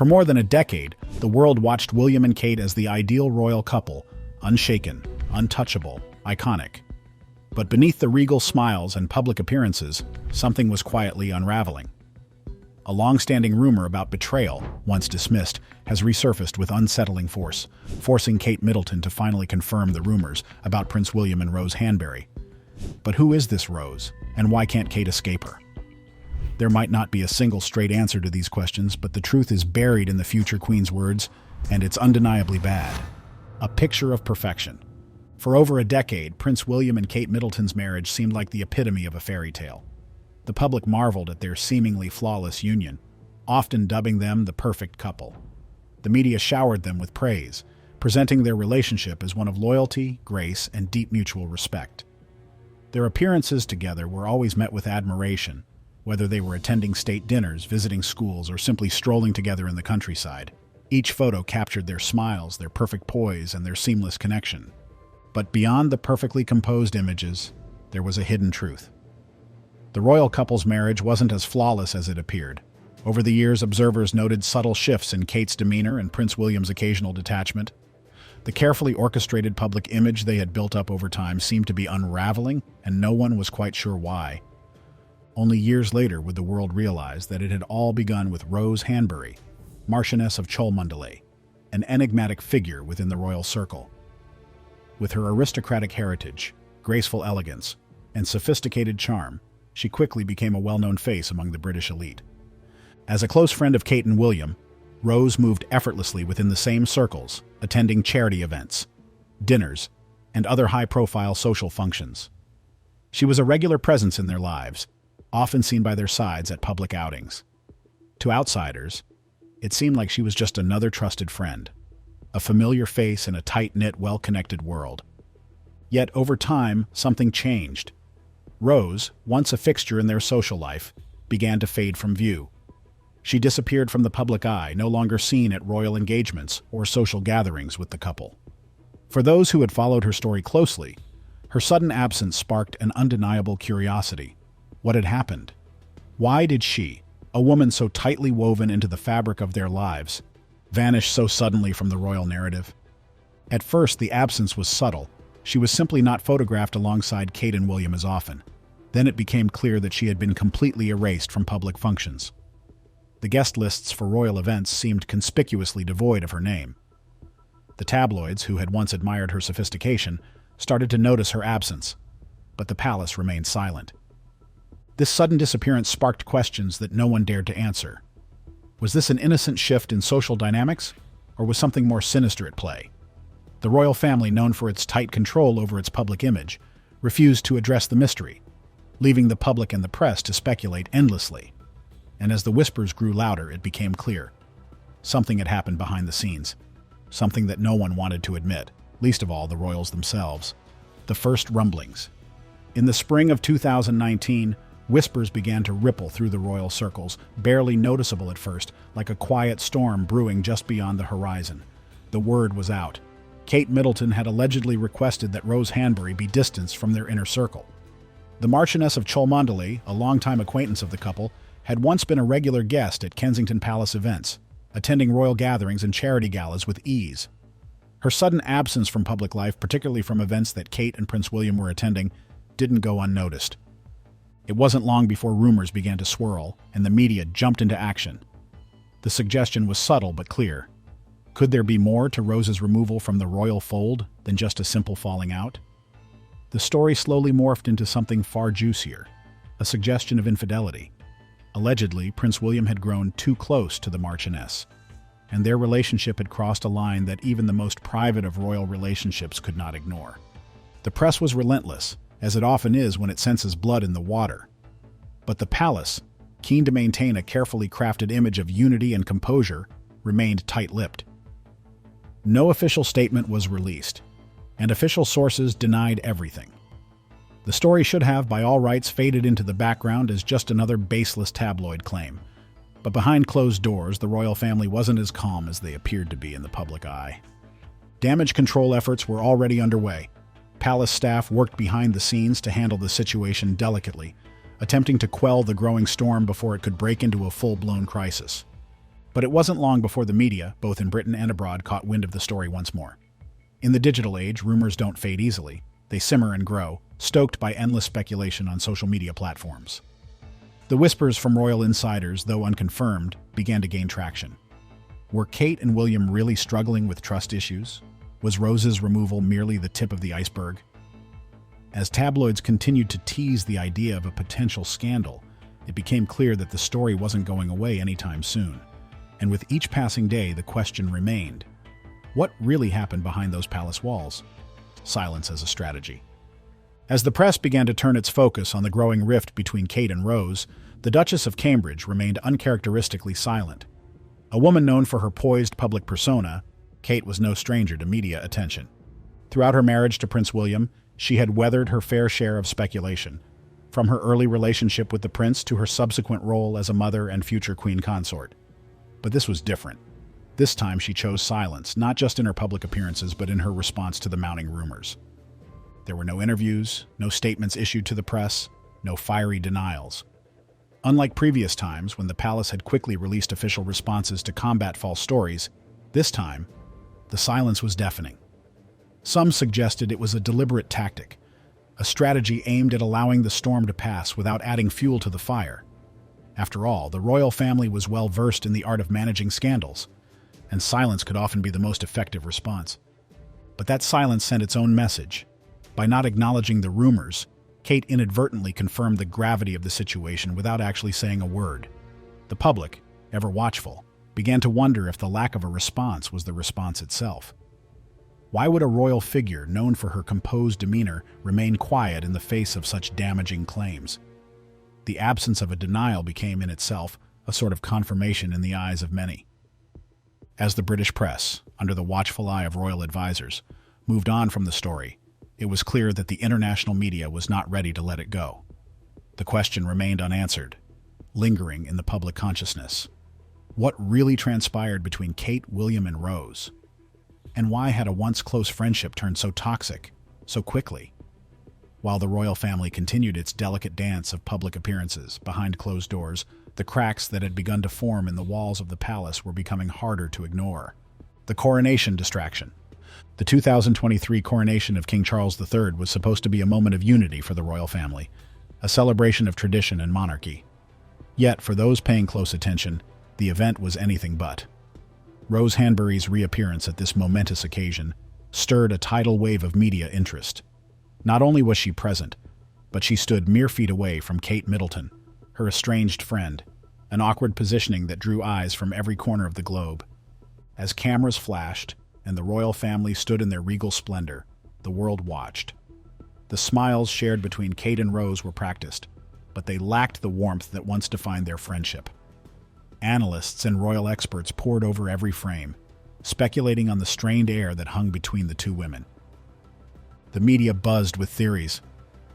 For more than a decade, the world watched William and Kate as the ideal royal couple, unshaken, untouchable, iconic. But beneath the regal smiles and public appearances, something was quietly unraveling. A long-standing rumor about betrayal, once dismissed, has resurfaced with unsettling force, forcing Kate Middleton to finally confirm the rumors about Prince William and Rose Hanbury. But who is this Rose, and why can't Kate escape her? There might not be a single straight answer to these questions, but the truth is buried in the future queen's words, and it's undeniably bad. A picture of perfection. For over a decade, Prince William and Kate Middleton's marriage seemed like the epitome of a fairy tale. The public marveled at their seemingly flawless union, often dubbing them the perfect couple. The media showered them with praise, presenting their relationship as one of loyalty, grace, and deep mutual respect. Their appearances together were always met with admiration, whether they were attending state dinners, visiting schools, or simply strolling together in the countryside. Each photo captured their smiles, their perfect poise, and their seamless connection. But beyond the perfectly composed images, there was a hidden truth. The royal couple's marriage wasn't as flawless as it appeared. Over the years, observers noted subtle shifts in Kate's demeanor and Prince William's occasional detachment. The carefully orchestrated public image they had built up over time seemed to be unraveling, and no one was quite sure why. Only years later would the world realize that it had all begun with Rose Hanbury, Marchioness of Cholmondeley, an enigmatic figure within the royal circle. With her aristocratic heritage, graceful elegance, and sophisticated charm, she quickly became a well-known face among the British elite. As a close friend of Kate and William, Rose moved effortlessly within the same circles, attending charity events, dinners, and other high-profile social functions. She was a regular presence in their lives, often seen by their sides at public outings. To outsiders, it seemed like she was just another trusted friend, a familiar face in a tight-knit, well-connected world. Yet over time, something changed. Rose, once a fixture in their social life, began to fade from view. She disappeared from the public eye, no longer seen at royal engagements or social gatherings with the couple. For those who had followed her story closely, her sudden absence sparked an undeniable curiosity. What had happened? Why did she, a woman so tightly woven into the fabric of their lives, vanish so suddenly from the royal narrative? At first, the absence was subtle. She was simply not photographed alongside Kate and William as often. Then it became clear that she had been completely erased from public functions. The guest lists for royal events seemed conspicuously devoid of her name. The tabloids, who had once admired her sophistication, started to notice her absence, but the palace remained silent. This sudden disappearance sparked questions that no one dared to answer. Was this an innocent shift in social dynamics, or was something more sinister at play? The royal family, known for its tight control over its public image, refused to address the mystery, leaving the public and the press to speculate endlessly. And as the whispers grew louder, it became clear. Something had happened behind the scenes. Something that no one wanted to admit, least of all the royals themselves. The first rumblings. In the spring of 2019, whispers began to ripple through the royal circles, barely noticeable at first, like a quiet storm brewing just beyond the horizon. The word was out. Kate Middleton had allegedly requested that Rose Hanbury be distanced from their inner circle. The Marchioness of Cholmondeley, a longtime acquaintance of the couple, had once been a regular guest at Kensington Palace events, attending royal gatherings and charity galas with ease. Her sudden absence from public life, particularly from events that Kate and Prince William were attending, didn't go unnoticed. It wasn't long before rumors began to swirl, and the media jumped into action. The suggestion was subtle but clear. Could there be more to Rose's removal from the royal fold than just a simple falling out? The story slowly morphed into something far juicier, a suggestion of infidelity. Allegedly, Prince William had grown too close to the Marchioness, and their relationship had crossed a line that even the most private of royal relationships could not ignore. The press was relentless, as it often is when it senses blood in the water. But the palace, keen to maintain a carefully crafted image of unity and composure, remained tight-lipped. No official statement was released, and official sources denied everything. The story should have, by all rights, faded into the background as just another baseless tabloid claim. But behind closed doors, the royal family wasn't as calm as they appeared to be in the public eye. Damage control efforts were already underway. Palace staff worked behind the scenes to handle the situation delicately, attempting to quell the growing storm before it could break into a full-blown crisis. But it wasn't long before the media, both in Britain and abroad, caught wind of the story once more. In the digital age, rumors don't fade easily. They simmer and grow, stoked by endless speculation on social media platforms. The whispers from royal insiders, though unconfirmed, began to gain traction. Were Kate and William really struggling with trust issues? Was Rose's removal merely the tip of the iceberg? As tabloids continued to tease the idea of a potential scandal, it became clear that the story wasn't going away anytime soon. And with each passing day, the question remained: what really happened behind those palace walls? Silence as a strategy. As the press began to turn its focus on the growing rift between Kate and Rose, the Duchess of Cambridge remained uncharacteristically silent. A woman known for her poised public persona, Kate was no stranger to media attention. Throughout her marriage to Prince William, she had weathered her fair share of speculation, from her early relationship with the prince to her subsequent role as a mother and future queen consort. But this was different. This time she chose silence, not just in her public appearances, but in her response to the mounting rumors. There were no interviews, no statements issued to the press, no fiery denials. Unlike previous times when the palace had quickly released official responses to combat false stories, this time, the silence was deafening. Some suggested it was a deliberate tactic, a strategy aimed at allowing the storm to pass without adding fuel to the fire. After all, the royal family was well versed in the art of managing scandals, and silence could often be the most effective response. But that silence sent its own message. By not acknowledging the rumors, Kate inadvertently confirmed the gravity of the situation without actually saying a word. The public, ever watchful, began to wonder if the lack of a response was the response itself. Why would a royal figure known for her composed demeanor remain quiet in the face of such damaging claims? The absence of a denial became in itself a sort of confirmation in the eyes of many. As the British press, under the watchful eye of royal advisors, moved on from the story, it was clear that the international media was not ready to let it go. The question remained unanswered, lingering in the public consciousness. What really transpired between Kate, William, and Rose? And why had a once close friendship turned so toxic, so quickly? While the royal family continued its delicate dance of public appearances behind closed doors, the cracks that had begun to form in the walls of the palace were becoming harder to ignore. The coronation distraction. The 2023 coronation of King Charles III was supposed to be a moment of unity for the royal family, a celebration of tradition and monarchy. Yet, for those paying close attention, the event was anything but. Rose Hanbury's reappearance at this momentous occasion stirred a tidal wave of media interest. Not only was she present, but she stood mere feet away from Kate Middleton, her estranged friend, an awkward positioning that drew eyes from every corner of the globe. As cameras flashed and the royal family stood in their regal splendor, the world watched. The smiles shared between Kate and Rose were practiced, but they lacked the warmth that once defined their friendship. Analysts and royal experts pored over every frame, speculating on the strained air that hung between the two women. The media buzzed with theories.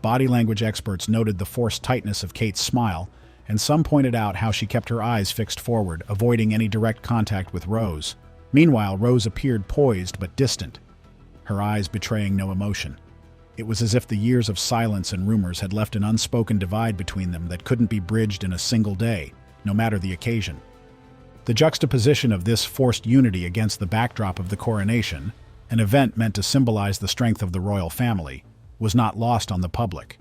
Body language experts noted the forced tightness of Kate's smile, and some pointed out how she kept her eyes fixed forward, avoiding any direct contact with Rose. Meanwhile, Rose appeared poised but distant, her eyes betraying no emotion. It was as if the years of silence and rumors had left an unspoken divide between them that couldn't be bridged in a single day, no matter the occasion. The juxtaposition of this forced unity against the backdrop of the coronation, an event meant to symbolize the strength of the royal family, was not lost on the public.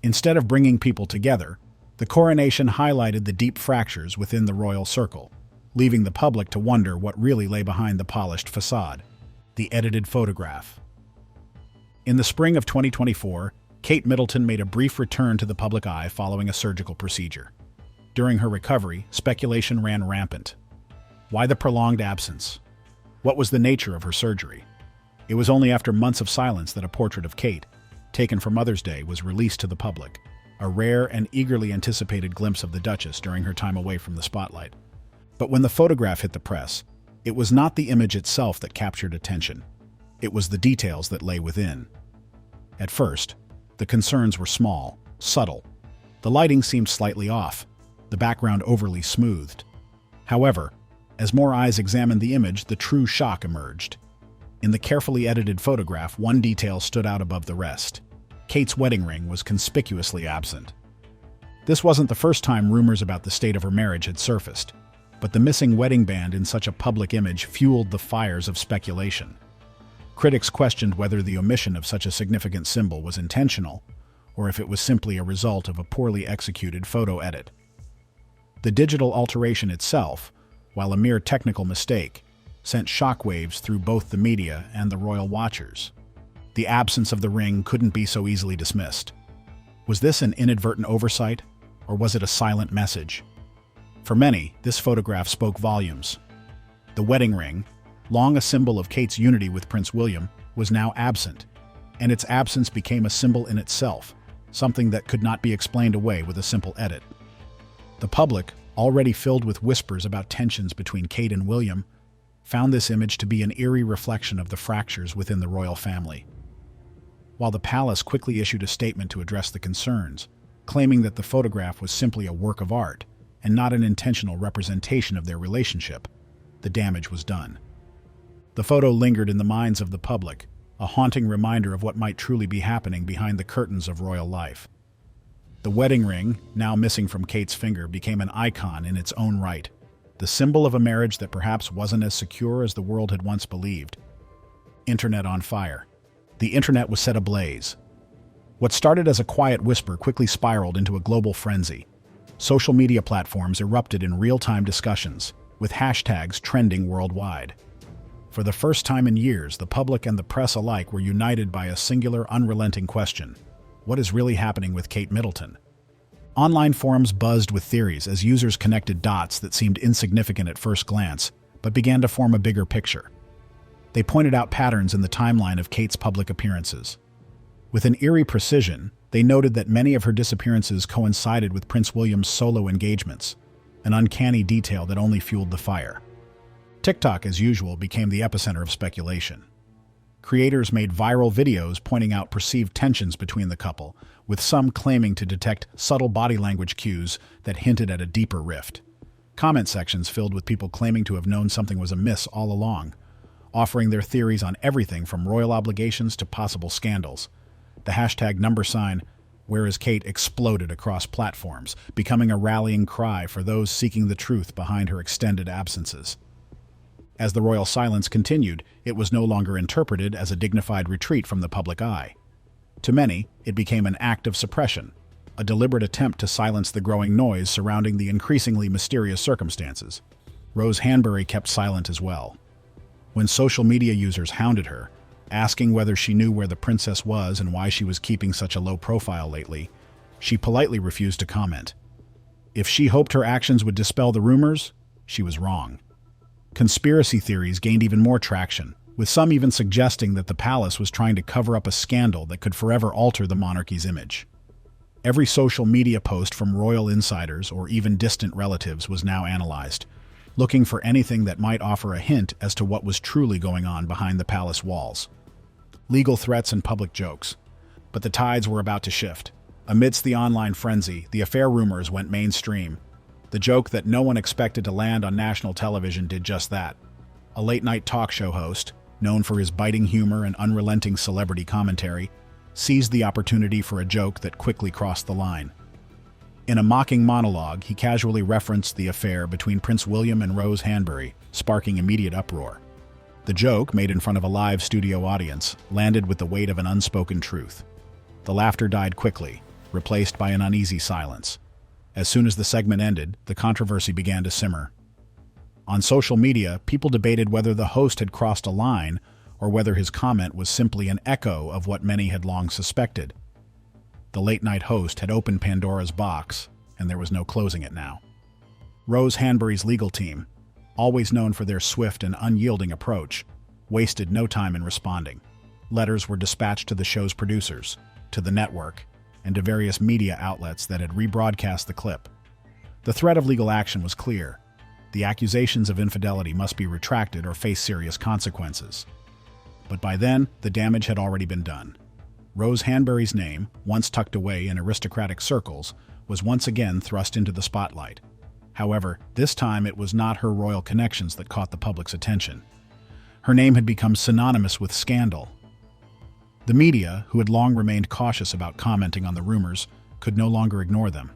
Instead of bringing people together, the coronation highlighted the deep fractures within the royal circle, leaving the public to wonder what really lay behind the polished facade. The edited photograph. In the spring of 2024, Kate Middleton made a brief return to the public eye following a surgical procedure. During her recovery, speculation ran rampant. Why the prolonged absence? What was the nature of her surgery? It was only after months of silence that a portrait of Kate, taken for Mother's Day, was released to the public, a rare and eagerly anticipated glimpse of the Duchess during her time away from the spotlight. But when the photograph hit the press, it was not the image itself that captured attention. It was the details that lay within. At first, the concerns were small, subtle. The lighting seemed slightly off, the background overly smoothed. However, as more eyes examined the image, the true shock emerged. In the carefully edited photograph, one detail stood out above the rest. Kate's wedding ring was conspicuously absent. This wasn't the first time rumors about the state of her marriage had surfaced. But the missing wedding band in such a public image fueled the fires of speculation. Critics questioned whether the omission of such a significant symbol was intentional, or if it was simply a result of a poorly executed photo edit. The digital alteration itself, while a mere technical mistake, sent shockwaves through both the media and the royal watchers. The absence of the ring couldn't be so easily dismissed. Was this an inadvertent oversight, or was it a silent message? For many, this photograph spoke volumes. The wedding ring, long a symbol of Kate's unity with Prince William, was now absent, and its absence became a symbol in itself, something that could not be explained away with a simple edit. The public, already filled with whispers about tensions between Kate and William, found this image to be an eerie reflection of the fractures within the royal family. While the palace quickly issued a statement to address the concerns, claiming that the photograph was simply a work of art and not an intentional representation of their relationship, the damage was done. The photo lingered in the minds of the public, a haunting reminder of what might truly be happening behind the curtains of royal life. The wedding ring, now missing from Kate's finger, became an icon in its own right, the symbol of a marriage that perhaps wasn't as secure as the world had once believed. Internet on fire. The internet was set ablaze. What started as a quiet whisper quickly spiraled into a global frenzy. Social media platforms erupted in real-time discussions, with hashtags trending worldwide. For the first time in years, the public and the press alike were united by a singular, unrelenting question: what is really happening with Kate Middleton? Online forums buzzed with theories as users connected dots that seemed insignificant at first glance, but began to form a bigger picture. They pointed out patterns in the timeline of Kate's public appearances. With an eerie precision, they noted that many of her disappearances coincided with Prince William's solo engagements, an uncanny detail that only fueled the fire. TikTok, as usual, became the epicenter of speculation. Creators made viral videos pointing out perceived tensions between the couple, with some claiming to detect subtle body language cues that hinted at a deeper rift. Comment sections filled with people claiming to have known something was amiss all along, offering their theories on everything from royal obligations to possible scandals. The hashtag #WhereIsKate exploded across platforms, becoming a rallying cry for those seeking the truth behind her extended absences. As the royal silence continued, it was no longer interpreted as a dignified retreat from the public eye. To many, it became an act of suppression, a deliberate attempt to silence the growing noise surrounding the increasingly mysterious circumstances. Rose Hanbury kept silent as well. When social media users hounded her, asking whether she knew where the princess was and why she was keeping such a low profile lately, she politely refused to comment. If she hoped her actions would dispel the rumors, she was wrong. Conspiracy theories gained even more traction, with some even suggesting that the palace was trying to cover up a scandal that could forever alter the monarchy's image. Every social media post from royal insiders or even distant relatives was now analyzed, looking for anything that might offer a hint as to what was truly going on behind the palace walls. Legal threats and public jokes. But the tides were about to shift. Amidst the online frenzy, the affair rumors went mainstream. The joke that no one expected to land on national television did just that. A late-night talk show host, known for his biting humor and unrelenting celebrity commentary, seized the opportunity for a joke that quickly crossed the line. In a mocking monologue, he casually referenced the affair between Prince William and Rose Hanbury, sparking immediate uproar. The joke, made in front of a live studio audience, landed with the weight of an unspoken truth. The laughter died quickly, replaced by an uneasy silence. As soon as the segment ended, the controversy began to simmer. On social media, people debated whether the host had crossed a line or whether his comment was simply an echo of what many had long suspected. The late-night host had opened Pandora's box, and there was no closing it now. Rose Hanbury's legal team, always known for their swift and unyielding approach, wasted no time in responding. Letters were dispatched to the show's producers, to the network, and to various media outlets that had rebroadcast the clip. The threat of legal action was clear. The accusations of infidelity must be retracted or face serious consequences. But by then, the damage had already been done. Rose Hanbury's name, once tucked away in aristocratic circles, was once again thrust into the spotlight. However, this time it was not her royal connections that caught the public's attention. Her name had become synonymous with scandal. The media, who had long remained cautious about commenting on the rumors, could no longer ignore them.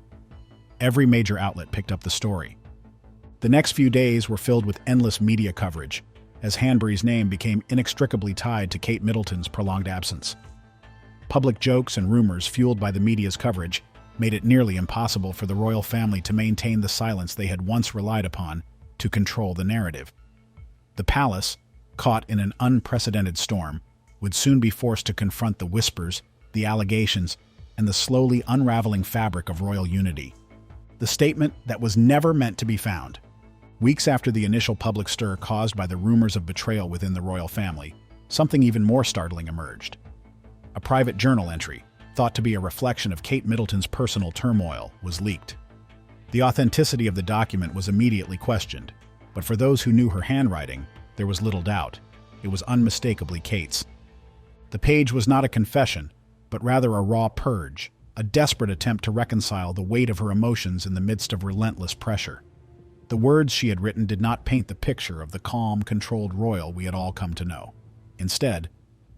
Every major outlet picked up the story. The next few days were filled with endless media coverage, as Hanbury's name became inextricably tied to Kate Middleton's prolonged absence. Public jokes and rumors fueled by the media's coverage made it nearly impossible for the royal family to maintain the silence they had once relied upon to control the narrative. The palace, caught in an unprecedented storm, would soon be forced to confront the whispers, the allegations, and the slowly unraveling fabric of royal unity. The statement that was never meant to be found. Weeks after the initial public stir caused by the rumors of betrayal within the royal family, something even more startling emerged. A private journal entry, thought to be a reflection of Kate Middleton's personal turmoil, was leaked. The authenticity of the document was immediately questioned, but for those who knew her handwriting, there was little doubt. It was unmistakably Kate's. The page was not a confession, but rather a raw purge, a desperate attempt to reconcile the weight of her emotions in the midst of relentless pressure. The words she had written did not paint the picture of the calm, controlled royal we had all come to know. Instead,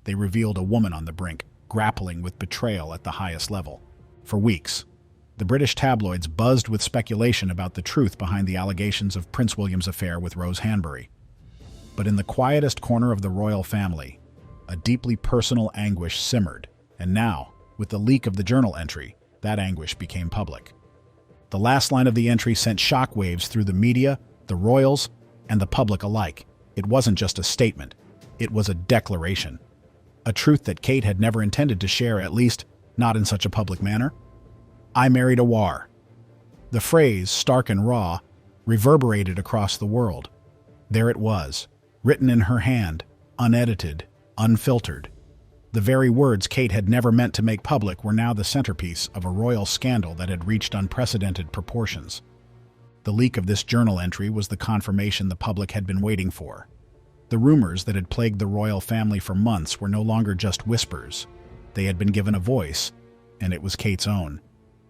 they revealed a woman on the brink, grappling with betrayal at the highest level. For weeks, the British tabloids buzzed with speculation about the truth behind the allegations of Prince William's affair with Rose Hanbury. But in the quietest corner of the royal family, a deeply personal anguish simmered, and now, with the leak of the journal entry, that anguish became public. The last line of the entry sent shockwaves through the media, the royals, and the public alike. It wasn't just a statement, it was a declaration. A truth that Kate had never intended to share, at least not in such a public manner. "I married a war." The phrase, stark and raw, reverberated across the world. There it was, written in her hand, unedited, unfiltered. The very words Kate had never meant to make public were now the centerpiece of a royal scandal that had reached unprecedented proportions. The leak of this journal entry was the confirmation the public had been waiting for. The rumors that had plagued the royal family for months were no longer just whispers. They had been given a voice, and it was Kate's own.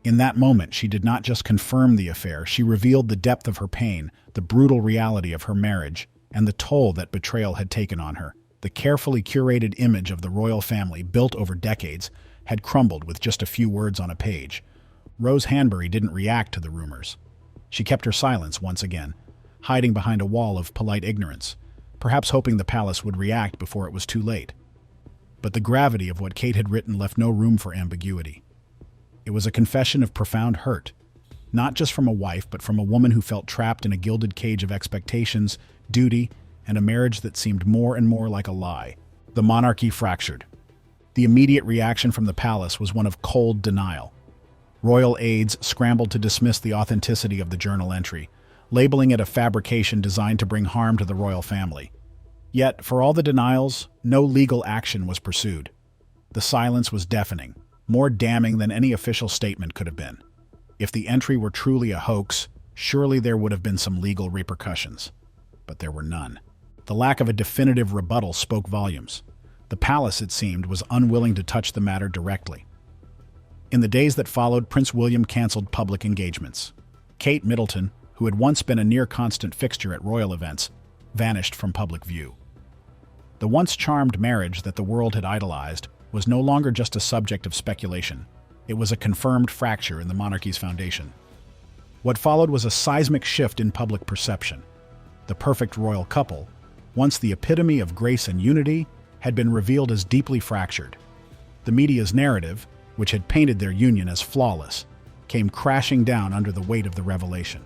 In that moment, she did not just confirm the affair, she revealed the depth of her pain, the brutal reality of her marriage, and the toll that betrayal had taken on her. The carefully curated image of the royal family, built over decades, had crumbled with just a few words on a page. Rose Hanbury didn't react to the rumors. She kept her silence once again, hiding behind a wall of polite ignorance, perhaps hoping the palace would react before it was too late. But the gravity of what Kate had written left no room for ambiguity. It was a confession of profound hurt, not just from a wife, but from a woman who felt trapped in a gilded cage of expectations, duty, and a marriage that seemed more and more like a lie. The monarchy fractured. The immediate reaction from the palace was one of cold denial. Royal aides scrambled to dismiss the authenticity of the journal entry, labeling it a fabrication designed to bring harm to the royal family. Yet, for all the denials, no legal action was pursued. The silence was deafening, more damning than any official statement could have been. If the entry were truly a hoax, surely there would have been some legal repercussions. But there were none. The lack of a definitive rebuttal spoke volumes. The palace, it seemed, was unwilling to touch the matter directly. In the days that followed, Prince William canceled public engagements. Kate Middleton, who had once been a near-constant fixture at royal events, vanished from public view. The once charmed marriage that the world had idolized was no longer just a subject of speculation. It was a confirmed fracture in the monarchy's foundation. What followed was a seismic shift in public perception. The perfect royal couple, once the epitome of grace and unity, had been revealed as deeply fractured. The media's narrative, which had painted their union as flawless, came crashing down under the weight of the revelation.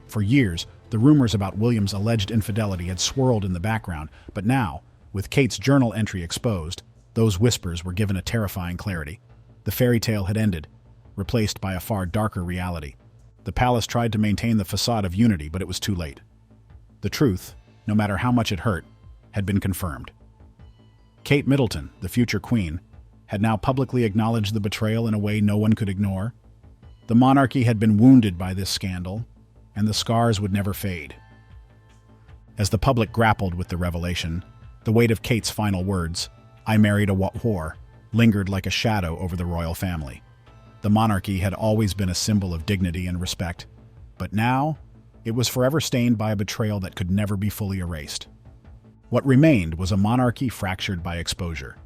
For years, the rumors about William's alleged infidelity had swirled in the background, but now, with Kate's journal entry exposed, those whispers were given a terrifying clarity. The fairy tale had ended, replaced by a far darker reality. The palace tried to maintain the facade of unity, but it was too late. The truth, no matter how much it hurt, had been confirmed. Kate Middleton, the future queen, had now publicly acknowledged the betrayal in a way no one could ignore. The monarchy had been wounded by this scandal, and the scars would never fade. As the public grappled with the revelation, the weight of Kate's final words, "I married a whore," lingered like a shadow over the royal family. The monarchy had always been a symbol of dignity and respect, but now it was forever stained by a betrayal that could never be fully erased. What remained was a monarchy fractured by exposure,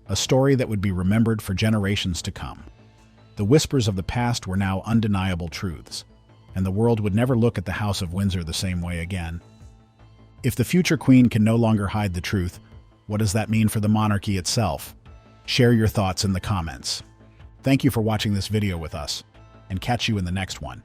a story that would be remembered for generations to come. The whispers of the past were now undeniable truths, and the world would never look at the House of Windsor the same way again. If the future queen can no longer hide the truth, what does that mean for the monarchy itself? Share your thoughts in the comments. Thank you for watching this video with us, and catch you in the next one.